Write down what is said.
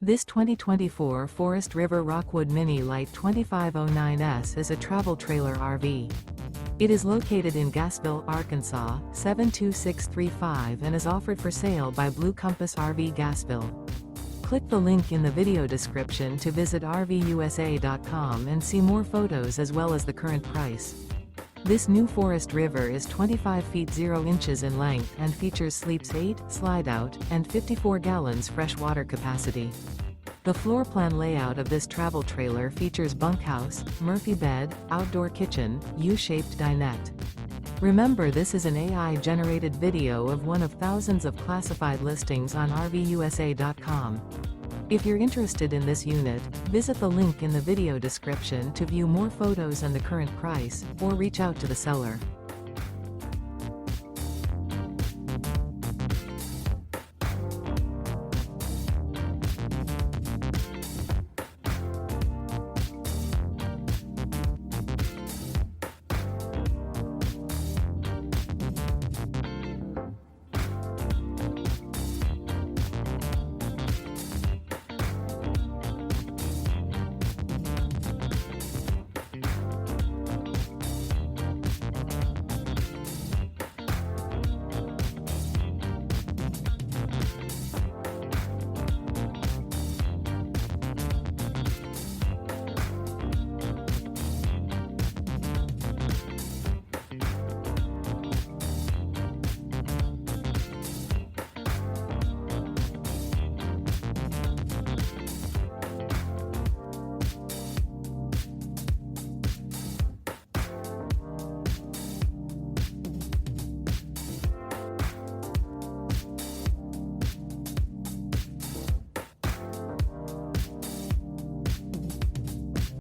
This 2024 Forest River Rockwood Mini Lite 2509S is a travel trailer RV. It is located in Gassville, Arkansas, 72635 and is offered for sale by Blue Compass RV Gassville. Click the link in the video description to visit RVUSA.com and see more photos as well as the current price. This new Forest River is 25 feet 0 inches in length and features sleeps 8, Slideout, and 54 gallons fresh water capacity. The floor plan layout of this travel trailer features bunkhouse, Murphy bed, outdoor kitchen, U-shaped dinette. Remember, this is an AI-generated video of one of thousands of classified listings on RVUSA.com. If you're interested in this unit, visit the link in the video description to view more photos and the current price, or reach out to the seller.